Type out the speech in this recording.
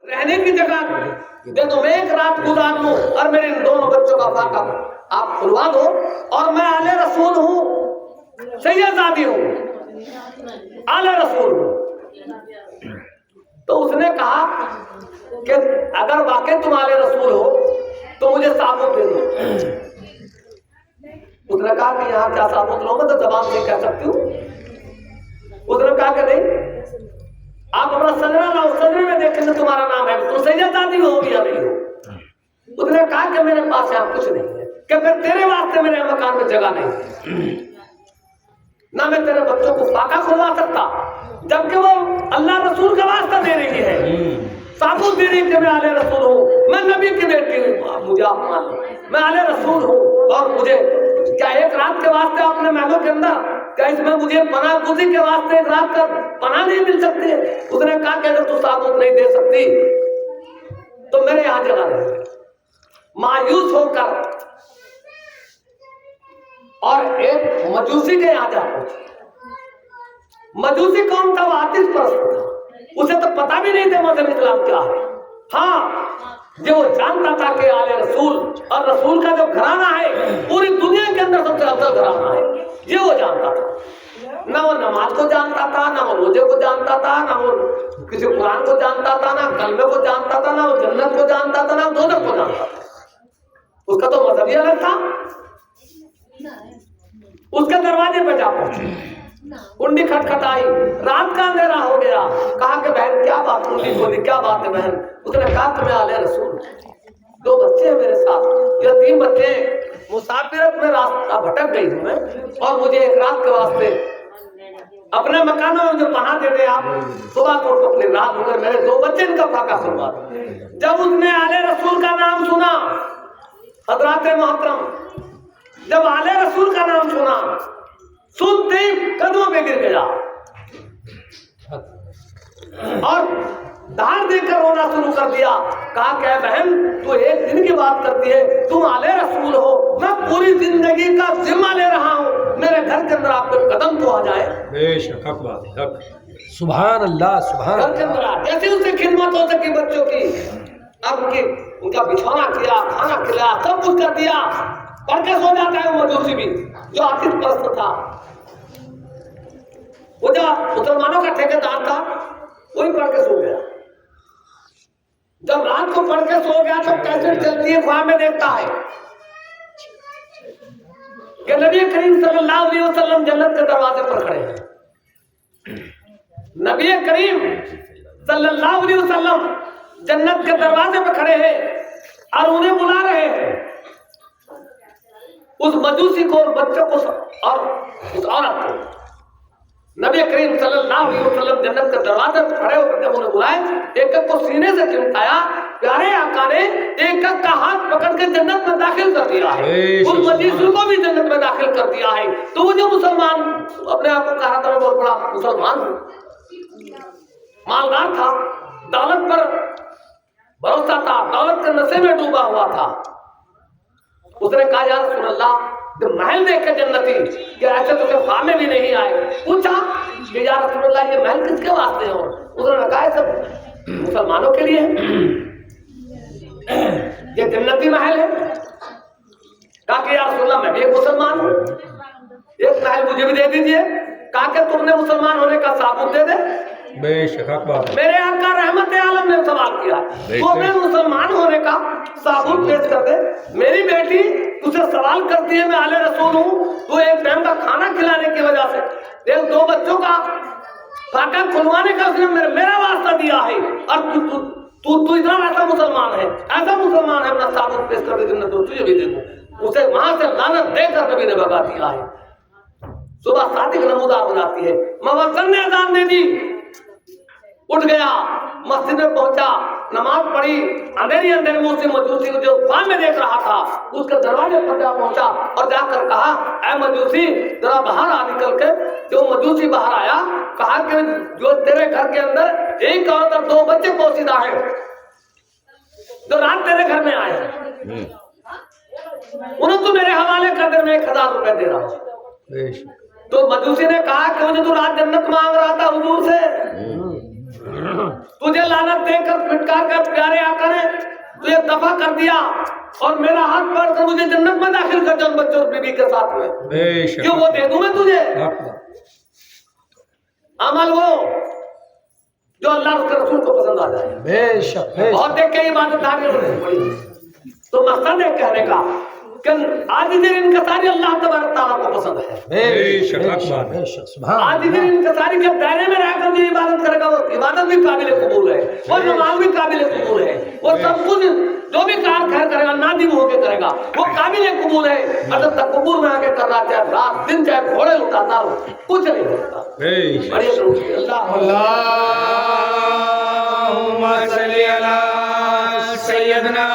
رہنے کی جگہ دے دو، میں ایک رات گزار لوں اور میرے ان دونوں بچوں کا فاقہ آپ کھلوا دو، اور میں آل رسول ہوں، سیدزادی ہوں، آل رسول ہوں۔ تو اس نے کہا کہ اگر واقعی تم آل رسول ہو تو مجھے ثابوت دے دو۔ اس نے کہا کہ یہاں کیا ثابوت لوں، میں تو زبان سے کہہ سکتی ہوں۔ اس نے کہا کہ نہیں، آپ اپنا سجرہ لاؤ، سجرے میں دیکھیں کہ تمہارا نام ہے، تم سیدزادی ہو یا نہیں ہو۔ اس نے کہا کہ میرے پاس یہاں کچھ نہیں ہے، کہ پھر تیرے واسطے میرے مکان میں جگہ نہیں ہے، نہ میں تیرے بچوں کو فاقہ کھلوا سکتا، جبکہ وہ اللہ رسول کا واسطہ دے رہی ہے، ثابوت دے رہی کہ میں آل رسول ہوں، میں نبی کی بیٹی ہوں، مجھے آپ مان لو، میں آل رسول ہوں، اور مجھے کیا ایک رات کے واسطے اپنے محلوں کے اندر، کیا اس میں مجھے پناہ گزی کے واسطے ایک رات کا پناہ نہیں مل سکتی ہے؟ اس نے کہا کہ اگر تو ثابوت نہیں دے سکتی تو میرے یہاں جگہ نہیں۔ مایوس ہو کر اور ایک مجوسی کے یہاں جا پہنچے۔ مجوسی کون تھا؟ وہ آتش پرست تھا، اسے تو پتہ بھی نہیں تھا مذہب اسلام کیا ہے۔ ہاں جو جانتا تھا کہ آل رسول اور رسول کا جو گھرانہ ہے پوری دنیا کے اندر سب سے افضل گھرانہ ہے، یہ وہ جانتا تھا۔ نہ وہ نماز کو جانتا تھا، نہ وہ روزے کو جانتا تھا، نہ وہ کسی قرآن کو جانتا تھا، نہ کلمے کو جانتا تھا، نہ وہ جنت کو جانتا تھا، نہ دوزخ کو جانتا تھا۔ اس کا تو مذہب ہی الگ تھا۔ اس کے دروازے پہ جا پہنچے، کنڈی کھٹکھٹائی، رات کا اندھیرا ہو گیا، کہا کہ بہن کیا بات، کنڈی کھولی، کیا بات ہے بہن؟ اس نے کہا کہ میں آل رسول ہوں، 2 بچے ہیں میرے ساتھ، یا 3 بچے، مسافرت میں راستہ بھٹک گئی ہوں میں، اور مجھے ایک رات کے واسطے اپنے مکانوں میں جو پناہ دے دے آپ، صبح کو اپنی رات ہو گئے، میرے 2 بچے ان کا فاقہ کھلوا دو۔ جب اس نے آل رسول کا نام سنا، حضرات محترم، جب آل رسول کا نام سنا، سنتے ہی قدموں پہ گر گیا اور دھار دے کر رونا شروع کر دیا۔ کہا کہ بہن تو ایک دن کی بات کرتی ہے، تم آل رسول ہو، میں پوری زندگی کا ذمہ لے رہا ہوں، میرے گھر کے اندر آپ کے قدم تو آ جائے۔ بے شک حق بات ہے، حق، سبحان اللہ، سبحان گھر کے اندر اللہ۔ جیسے اسے خدمت ہو سکی بچوں کی، اب ان کا بچھونا کیا، کھانا کھلایا، سب کچھ کر دیا، پڑھ کے سو جاتا ہے وہ مجوسی بھی جو آتش پرست تھا، وہ جو مسلمانوں کا ٹھیکیدار تھا، وہی پڑھ کے سو گیا۔ جب رات کو پڑھ کے سو گیا تو کیسے چلتی ہے، خواب میں دیکھتا ہے کہ نبی کریم صلی اللہ علیہ وسلم جنت کے دروازے پر کھڑے ہیں۔ نبی کریم صلی اللہ علیہ وسلم جنت کے دروازے پر کھڑے ہیں اور انہیں بلا رہے ہیں، اس مجوسی کو اور بچوں کو اور اس عورت کو۔ نبی کریم صلی اللہ علیہ وسلم جنت کے دروازے پر کھڑے ہو کر جب انہیں بلائے، ایک ایک کو سینے سے چمٹایا، پیارے آقا نے ایک ایک کا ہاتھ پکڑ کے جنت میں داخل کر دیا ہے، ان مجوسیوں کو بھی جنت میں داخل کر دیا ہے۔ تو وہ جو مسلمان اپنے آپ کو کہا تھا میں بہت بڑا مسلمان ہوں، مالدار تھا، دولت پر بھروسہ تھا، دولت کے نشے میں ڈوبا ہوا تھا، اس نے کہا یا رسول اللہ، جو محل دیکھ کے جنتی کہ ایسے تو خواب میں بھی نہیں آئے، پوچھا کہ یا رسول اللہ یہ محل کس کے واسطے ہوں؟ انہوں نے کہا یہ سب مسلمانوں کے لیے یہ جنتی محل ہے۔ کہا کہ یا رسول اللہ میں بھی ایک مسلمان ہوں، ایک محل مجھے بھی دے دیجئے۔ کہا کہ تم نے مسلمان ہونے کا ثابوت دے دے۔ بے شک حق بات ہے۔ میرے آقا رحمت عالم نے سوال کیا تو میں مسلمان ہونے کا ثابوت پیش کر دے۔ میری بیٹی تجھے سوال کرتی ہے میں آل رسول ہوں، تو ایک ٹائم کا کھانا کھلانے کی وجہ سے ایک 2 بچوں کا فاقہ کھلوانے کا اس نے میرا واسطہ دیا ہے، اور تو اتنا ایسا مسلمان ہے، ایسا مسلمان ہے، اپنا ثابوت پیش کر دے جنت میں تجھے بھی دے دوں۔ اسے وہاں سے لعنت دے کر نبی نے بھگا دیا ہے۔ صبح صادق نمودار ہو جاتی ہے، موذن نے اذان دے دی، اٹھ گیا، مسجد میں پہنچا، نماز پڑھی، اندھیری اندھیری میں اسی مجوسی کو جو خواب میں دیکھ رہا تھا اس کے دروازے پر جا پہنچا اور جا کر کہا اے مجوسی ذرا باہر آ نکل کے۔ جو مجوسی باہر آیا کہا کہ جو تیرے گھر کے اندر ایک عورت اور 2 بچے پوشیدہ ہیں جو رات تیرے گھر میں آئے ہیں، انہیں تو میرے حوالے کر دے، میں 1000 روپے دے رہا ہوں۔ تو مجوسی نے کہا کہ مجھے تو رات جنت مانگ رہا تھا حضور سے، تجھے لعنت دے کر پھٹکار کر پیارے آقا نے تجھے دفع کر دیا اور میرا ہاتھ پکڑ کر مجھے جنت میں داخل کر دیا ان بچوں اور بیوی کے ساتھ میں. بے شک کیوں وہ دے دوں میں تجھے عمل وہ جو اللہ اس کے رسول کو پسند آ جائے. بے شک بے اور شک دیکھ کے عبادت داری ہونے پڑی. تو مقصد ہے کہنے کا کہ آج دن انکساری اللہ تبارک تعالیٰ کو پسند ہے. بے شک بے شک سبحان آج دن انکساری کے دائرے میں رہ کر جو عبادت کرے گا وہ عبادت بھی قابل قبول ہے, وہ نماز بھی قابل قبول ہے, وہ سب کچھ جو بھی کام خیر کرے گا نادم ہو کے کرے گا وہ قابل قبول ہے. اگر تکبر میں آگے کر رہا چاہے رات دن چاہے گھوڑے اٹھاتا ہو کچھ نہیں ہوتا. بے شک بڑی ضروری ہے. اللهم صل على سيدنا